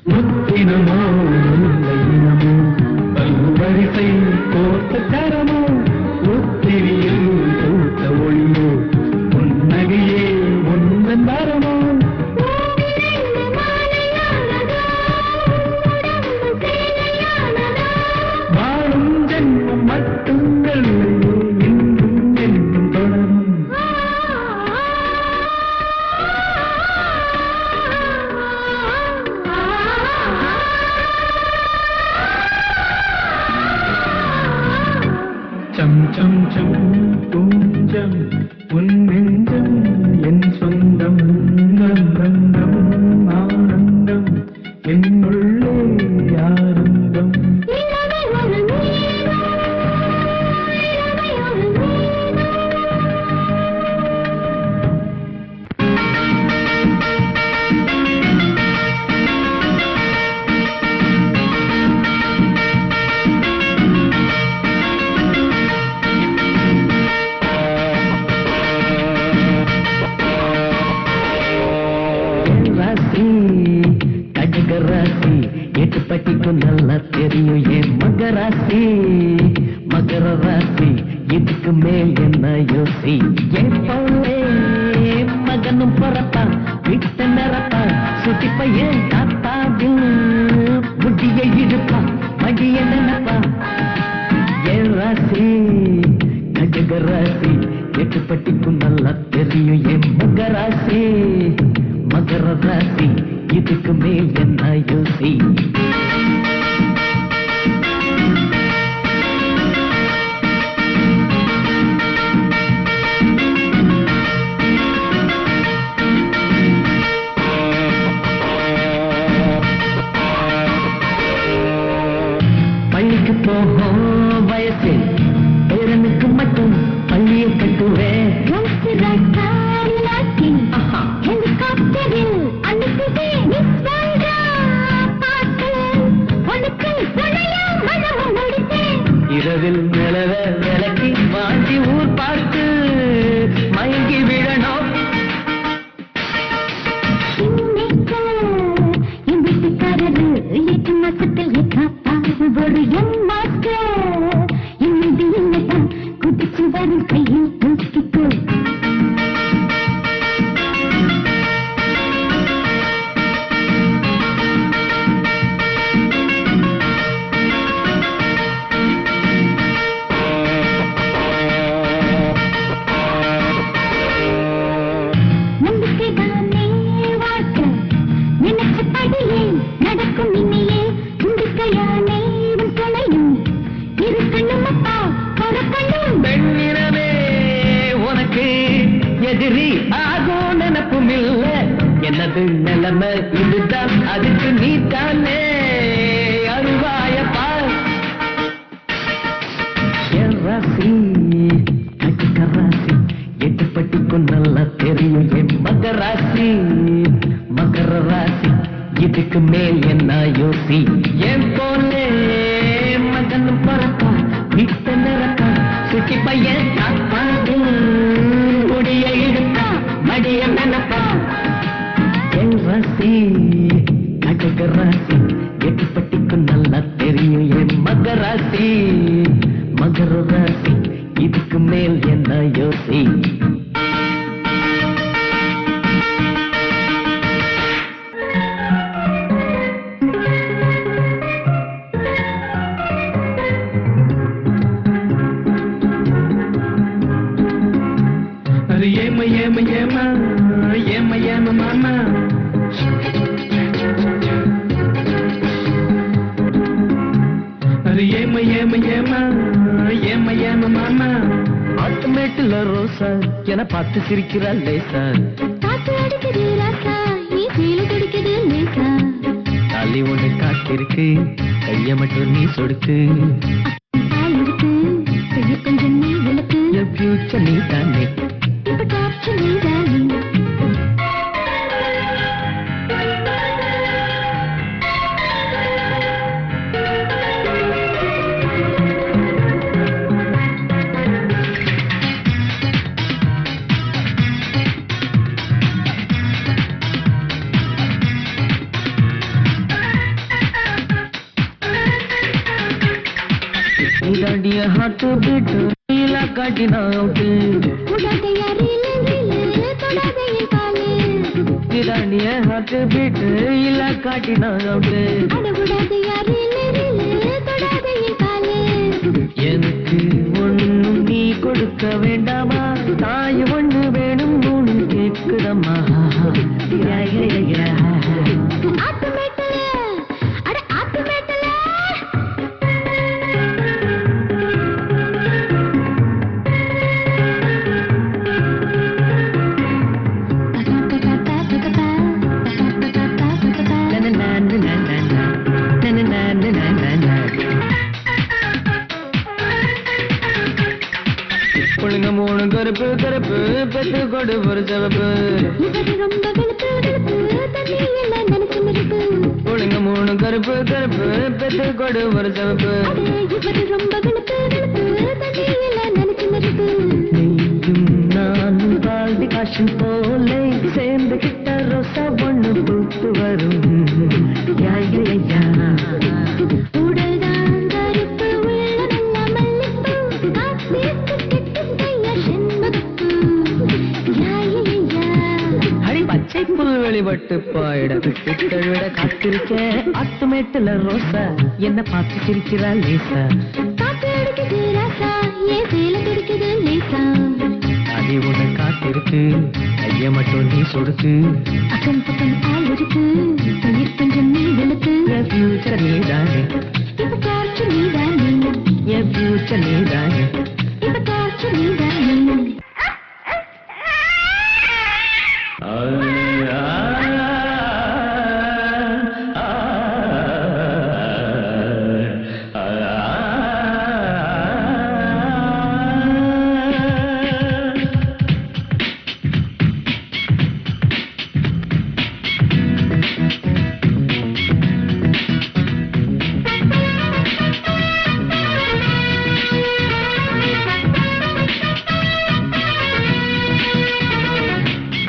முத்தினமோ இனமோ வரிசை கோத்த கரமோ ஒத்திரியில் பூத்த ஒளியோ புன்னகையே ஒன்றன் வரமோ வாழும் ஜென்மம் மட்டுங்கள் என்றும் என்றும் தொடரும் சம் சம் சம் பூஞ்சம் உன் நெஞ்சம் என் சொந்தம் நந்தம் ஆனந்தம் என்னுள்ளே ஆனந்தம் ராசி எட்டு பட்டிக்கும் நல்லா தெரியும் என் மகராசி மகர ராசி இதுக்கு மேல் என்ன யோசி என் போலே மகனும் பிறப்பான் விட்ட நிறப்பான் சுட்டி பையன் தாத்தாவில் புட்டியை இழுப்பான் மடிய நினைப்பான் என் ராசி கடக ராசி எட்டு பட்டிக்கும் நல்லா தெரியும் என் மகராசி மகர ராசி இதுக்கு மேல் என்ன யோசி பள்ளிக்கு போகும் வயசு பேரனுக்கு மட்டும் பள்ளியை கட்டுவேன் இரவில் நிலவ விளக்கி வாங்கி ஊர் பார்த்து மயங்கி விழணும் எட்டு மாசத்தில் ஒரு குதிச்சு வரும் கையில் தூக்கிட்டு எதிரி ஆகோ நினப்பும் இல்ல என்னது நிலைமை இதுதான் அதுக்கு நீ தானே அருவாயப்பா என் ராசி கட்டுக்க ராசி எட்டு பட்டிக்கும் நல்லா தெரியும் என் மகராசி மகர ராசி இதுக்கு மேல் என்ன யோசி என் போலே மகனும் பறப்பா விட்ட நிறப்பா சுட்டி பையன் தாப்பாடு முடிய இழுத்தா மடிய நினைப்பா என் ராசி கடக ராசி எட்டு பட்டிக்கும் நல்லா தெரியும் என் மகராசி மகர ராசி இதுக்கு மேல் என்ன யோசி ஏம ஏம ஏம ஏம ஏம மாமா அது ஏம ஏம ஏம ஏம ஏம மாமா ஆட்டுமேட்டுல ரோசா என பார்த்து சிரிக்கிறாள் லேசா காத்து அடிக்குது ராசா நீ சீல குடிக்குது லேசா தாலி ஒண்ணு காத்திருக்கு கைய மட்டும் நீ சொடுக்கு பால் இருக்கு கைய கொஞ்சம் நீ விளக்கு என் ஃபியூச்சர் நீ தானே இப்ப டாப்ஸ் நீ தானே என் ஹார்ட் பீட் நீலா காட்டினா அவுட்டு உடாதையா ரீலு ரீலு தொடாத என் காலு இதான் என் ஹார்ட் பீட் இல்ல காட்டினா அவுட்டு அட உடாதையா ரீலு ரீலு தொடாத என் காலு எனக்கு ஒண்ணும் நீ கொடுக்க வேண்டாமா தாய் ஒண்ணு வேணும் மூணு கேக்குதம்மா ஆத்துமேட்டல அட ஆத்துமேட்டல பொழுங்க மூணு கருப்பு கருப்பு பெத்து கொடு ஒரு சிவப்பு இவரு ரொம்ப வெளுப்பு வெளுப்பு தண்ணி எல்லாம் நினைச்சு மிருப்பு பொழுங்க மூணு கருப்பு கருப்பு பெத்து கொடு ஒரு சிவப்பு அட இவரு ரொம்ப வெளுப்பு வெளுப்பு தண்ணி எல்லாம் நினைச்சு மிருப்பு நீயும் நானும் பால்டி காஷன் போலே சேர்ந்து கிட்ட ரோசா ஒண்ணு பூத்து வரும் யா யா யா உடல்தான் கருப்பு உள்ள நல்ல மல்லிப்பூ காத்திருக்கு கெட்டும் கையா செண்பகப்பூ யா யா யா அடி பச்சை புல் வெளிப்பட்டு பாயிட விட்டு தழுவிட காத்திருக்கேன் அத்துமேட்டுல ரோசா என்ன பார்த்து சிரிக்கிறா லேசா காத்து அடிக்குது ராசா ஏன் சேல துடிக்குது லேசா அடி உன காத்திருக்கு ஐய மட்டும் நீ சொடுக்கு அக்கம் பக்கம் ஆள் இருக்கு தயிர் கொஞ்சம் நீ வெளுத்து என் ஃபியூச்சர் நீதானே இப்ப காற்று நீதானே என் ஃபியூச்சர் நீதானே இப்ப காற்று நீதானே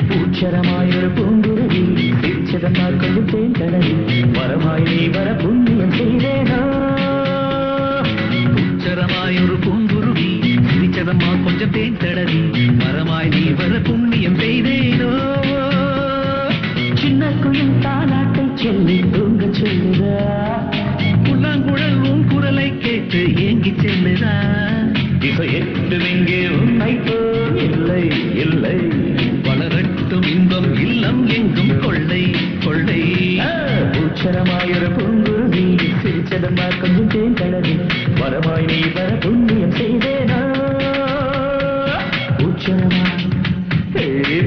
பூச்சரமாயொரு பூங்குருவி சிரிச்சதம்மா கொஞ்சம் தேன்கடலி வரமாய் நீ வர புண்ணியம் செய்தேனா பூச்சரமாயொரு பூங்குருவி சிரிச்சதம்மா கொஞ்சம் தேன்கடலி வரமாய் நீ வர புண்ணியம் செய்தேனோ சின்ன குயில் தாலாட்டை சொல்லி தூங்க சொல்லுதா புல்லாங்குழல் உன் குரலை கேட்டு ஏங்கி செல்லுதா இசை எட்டும் எங்கே உன்னை போல் இல்லை இல்லை வளரட்டும் இன்பம் இல்லம் எங்கும் கொள்ளை கொள்ளை பூச்சரமாயொரு பூங்குருவி சிரிச்சதம்மா கொஞ்சம் தேன் கடவி வரமாய் நீ வர புண்ணியம் செய்தேனா பூச்சரமாய்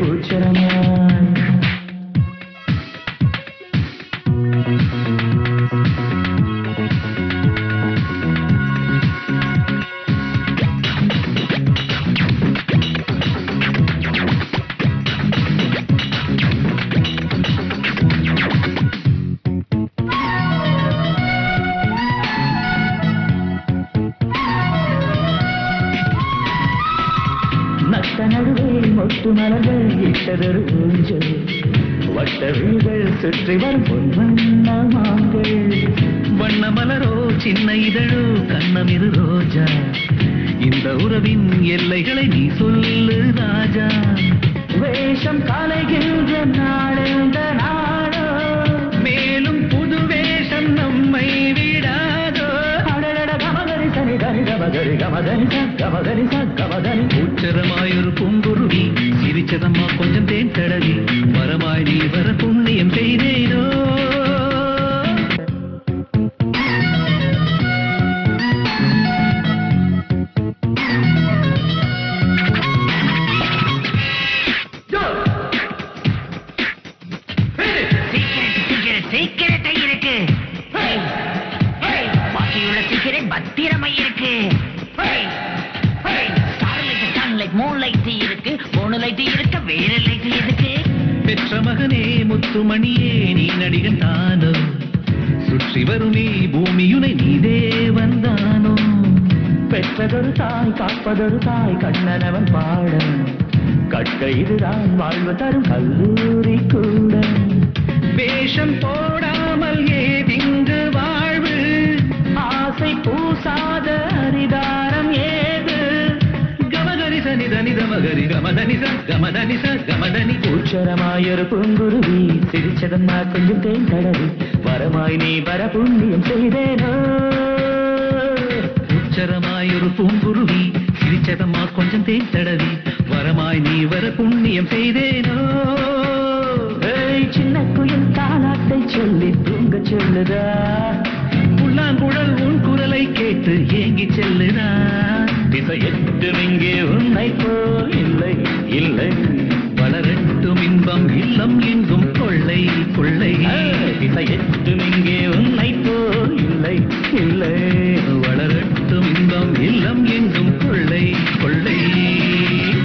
பூச்சரமாய் நட்ட நடுவே மொட்டு மலர்கள் இட்டதொரு ஊஞ்சல் வட்ட வீடுகள் சுற்றி வரும் பொன்வண்ண மாங்கள் வண்ண மலரோ சின்ன இதழோ கண்ணமிரு ரோஜா இந்த உறவின் எல்லைகளை நீ சொல்லு ராஜா வேஷம் கலைகின்ற நாடெந்த நாடோ மேலும் புது வேஷம் நம்மை விடாதோ அடடட கமதரி சனி தனி கமதரி கமதரி கமதரி கமதரி உச்சரமாயொரு பூங்குருவி சிரிச்சதம்மா கொஞ்சம் தேன் தடவி வரமாய் நீ வர புண்ணியம் செய்தேனோ சீக்கிரத்தை இருக்கு பாக்கியுள்ள சீக்கிரம் பத்திரமை இருக்கு சன்லைட் மூன்லைட் இருக்கு மூணு லைட் இருக்க வேற லைட் இருக்கு பெற்ற மகனே முத்துமணியே நீ நடிகன் தானோ சுற்றி வருமே பூமியுனை நீதே வந்தானோ பெற்றதொரு தாய் காப்பதொரு தாய் கண்ணனவன் பாட கட்ட இதுதான் வாழ்வு தரும் கல்லூரி கூட வேஷம் போடாமல் ஏதிங்கு வாழ்வு ஆசை பூசாத அரிதாரம் கமதனிச கமதனிச கமதனி உச்சரமாயொரு பூங்குருவி சிரிச்சதம்மா கொஞ்சம் தேன் தடவி வரமாய் நீ வர புண்ணியம் செய்தேனோ உச்சரமாயொரு பூங்குருவி சிரிச்சதம்மா கொஞ்சம் தேன் தடவி வரமாய் நீ வர புண்ணியம் செய்தேனோ சின்ன குயில் தாலாட்டை சொல்லி தூங்க சொல்லுதா புல்லாங்குழல் உன் குரலை கேட்டு ஏங்கி செல்லுதா திசை எட்டும் இங்கே உன்னை போல் இல்லை இல்லை வளரட்டும் இன்பம் இல்லம் எங்கும் கொள்ளை கொள்ளை